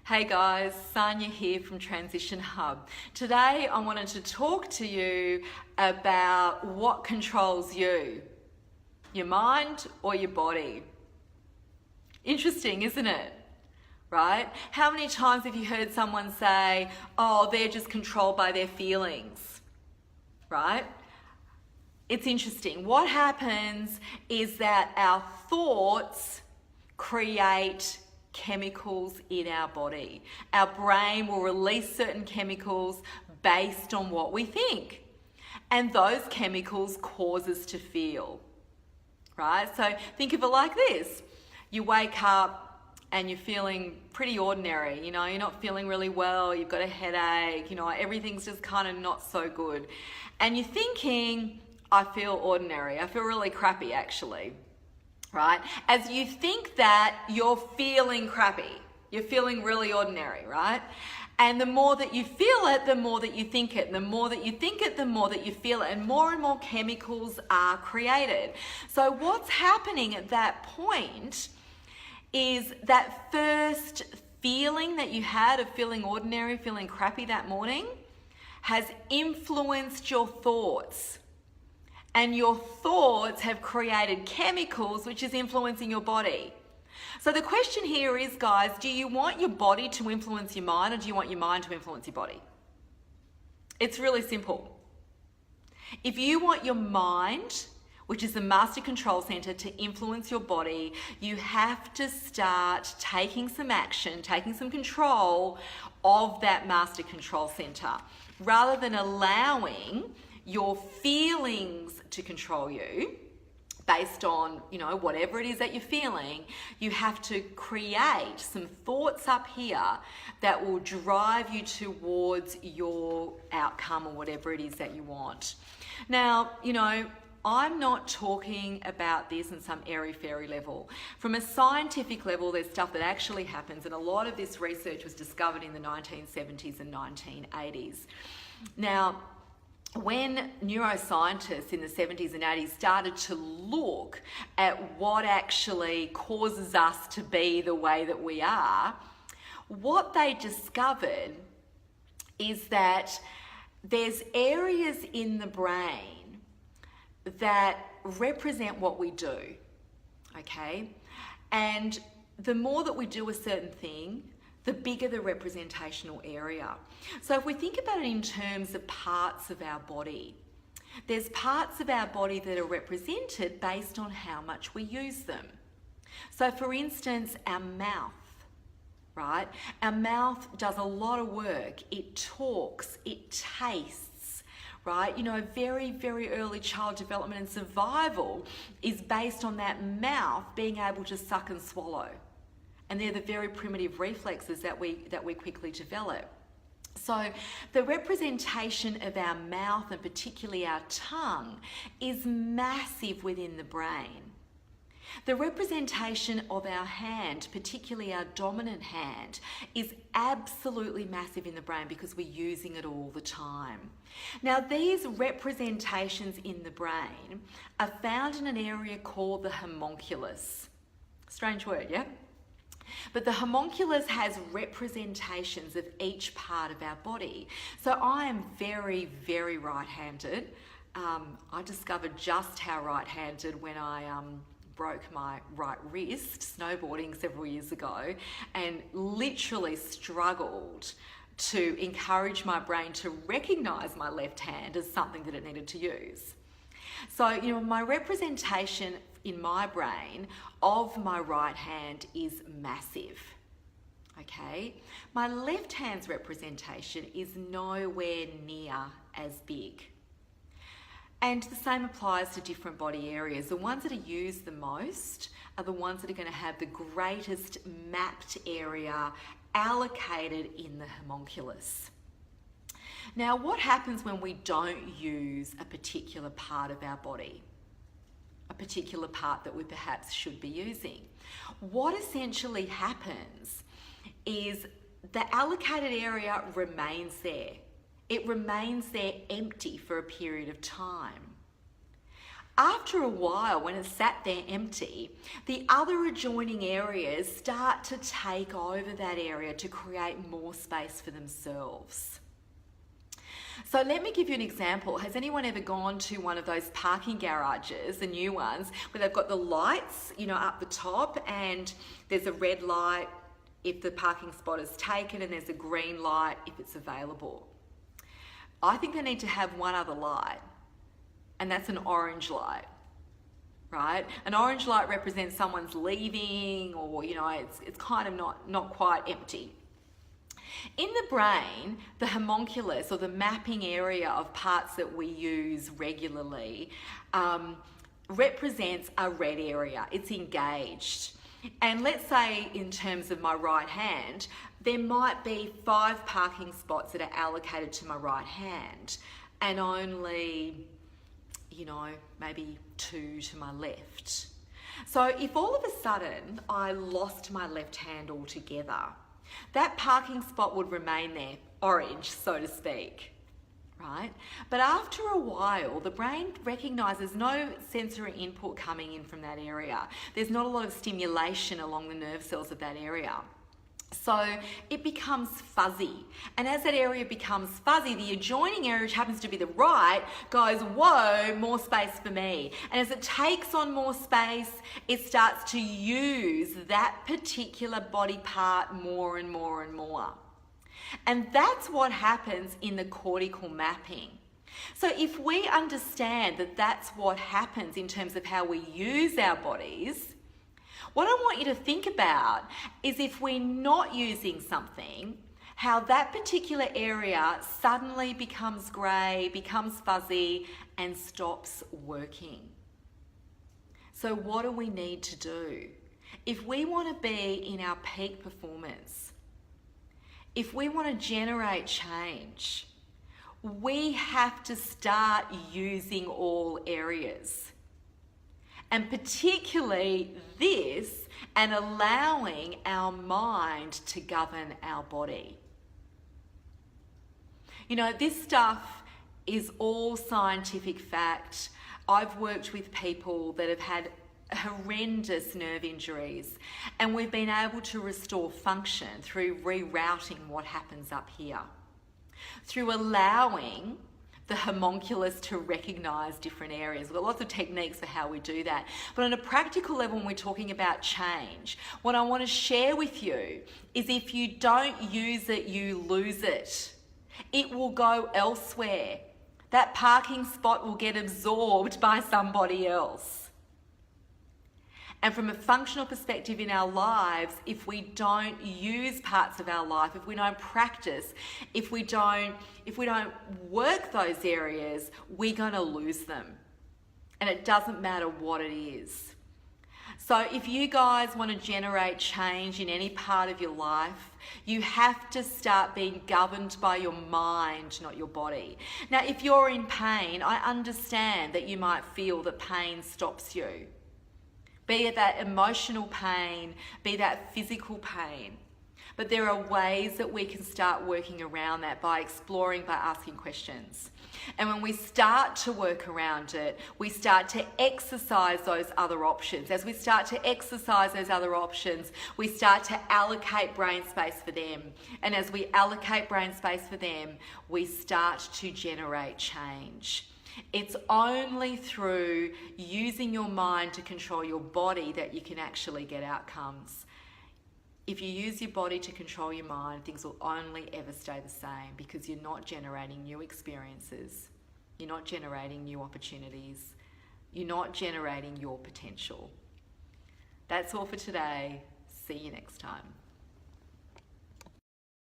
Hey guys, Sanja here from Transition Hub. Today I wanted to talk to you about what controls you, your mind or your body. Interesting, isn't it? Right? How many times have you heard someone say, oh, they're just controlled by their feelings, right? It's interesting. What happens is that our thoughts create chemicals in our body. Our brain will release certain chemicals based on what we think. And those chemicals cause us to feel, right? So think of it like this. You wake up and you're feeling pretty ordinary, you're not feeling really well, you've got a headache, everything's just kind of not so good. And you're thinking, I feel ordinary, I feel really crappy actually. Right? As you think that, you're feeling crappy. You're feeling really ordinary, right? And the more that you feel it, the more that you think it. And the more that you think it, the more that you feel it. And more chemicals are created. So what's happening at that point is that first feeling that you had of feeling ordinary, feeling crappy that morning, has influenced your thoughts. And your thoughts have created chemicals which is influencing your body. So the question here is, guys, do you want your body to influence your mind or do you want your mind to influence your body? It's really simple. If you want your mind, which is the master control center, to influence your body, you have to start taking some action, taking some control of that master control center, rather than allowing your feelings to control you based on, whatever it is that you're feeling. You have to create some thoughts up here that will drive you towards your outcome or whatever it is that you want. Now, I'm not talking about this on some airy-fairy level. From a scientific level, there's stuff that actually happens, and a lot of this research was discovered in the 1970s and 1980s. Now, when neuroscientists in the 70s and 80s started to look at what actually causes us to be the way that we are, what they discovered is that there's areas in the brain that represent what we do, okay? And the more that we do a certain thing, the bigger the representational area. So if we think about it in terms of parts of our body, there's parts of our body that are represented based on how much we use them. So for instance, our mouth, right? Our mouth does a lot of work. It talks, it tastes, right? Very, very early child development and survival is based on that mouth being able to suck and swallow. And they're the very primitive reflexes that we quickly develop. So the representation of our mouth, and particularly our tongue, is massive within the brain. The representation of our hand, particularly our dominant hand, is absolutely massive in the brain because we're using it all the time. Now, these representations in the brain are found in an area called the homunculus. Strange word, yeah? But the homunculus has representations of each part of our body. So I am very, very right-handed. I discovered just how right-handed when I broke my right wrist snowboarding several years ago, and literally struggled to encourage my brain to recognize my left hand as something that it needed to use. So, my representation in my brain of my right hand is massive, okay? My left hand's representation is nowhere near as big. And the same applies to different body areas. The ones that are used the most are the ones that are going to have the greatest mapped area allocated in the homunculus. Now, what happens when we don't use a particular part of our body? A particular part that we perhaps should be using? What essentially happens is the allocated area remains there. It remains there empty for a period of time. After a while, when it's sat there empty, the other adjoining areas start to take over that area to create more space for themselves. So let me give you an example. Has anyone ever gone to one of those parking garages, the new ones, where they've got the lights, up the top, and there's a red light if the parking spot is taken and there's a green light if it's available? I think they need to have one other light, and that's an orange light, right? An orange light represents someone's leaving, or it's kind of not quite empty. In the brain, the homunculus, or the mapping area of parts that we use regularly, represents a red area. It's engaged. And let's say in terms of my right hand, there might be 5 parking spots that are allocated to my right hand, and only, maybe 2 to my left. So if all of a sudden I lost my left hand altogether, that parking spot would remain there, orange, so to speak, right? But after a while, the brain recognises no sensory input coming in from that area. There's not a lot of stimulation along the nerve cells of that area. So it becomes fuzzy. And as that area becomes fuzzy, the adjoining area, which happens to be the right, goes, whoa, more space for me. And as it takes on more space, it starts to use that particular body part more and more and more. And that's what happens in the cortical mapping. So if we understand that that's what happens in terms of how we use our bodies, what I want you to think about is, if we're not using something, how that particular area suddenly becomes grey, becomes fuzzy, and stops working. So what do we need to do? If we want to be in our peak performance, if we want to generate change, we have to start using all areas. And particularly this, and allowing our mind to govern our body. This stuff is all scientific fact. I've worked with people that have had horrendous nerve injuries, and we've been able to restore function through rerouting what happens up here, through allowing the homunculus to recognise different areas. We've got lots of techniques for how we do that. But on a practical level, when we're talking about change, what I want to share with you is, if you don't use it, you lose it. It will go elsewhere. That parking spot will get absorbed by somebody else. And from a functional perspective in our lives, if we don't use parts of our life, if we don't practice, if we don't work those areas, we're going to lose them. And it doesn't matter what it is. So if you guys want to generate change in any part of your life, you have to start being governed by your mind, not your body. Now, if you're in pain, I understand that you might feel that pain stops you. Be it that emotional pain, be that physical pain. But there are ways that we can start working around that by exploring, by asking questions. And when we start to work around it, we start to exercise those other options. As we start to exercise those other options, we start to allocate brain space for them. And as we allocate brain space for them, we start to generate change. It's only through using your mind to control your body that you can actually get outcomes. If you use your body to control your mind, things will only ever stay the same, because you're not generating new experiences. You're not generating new opportunities. You're not generating your potential. That's all for today. See you next time.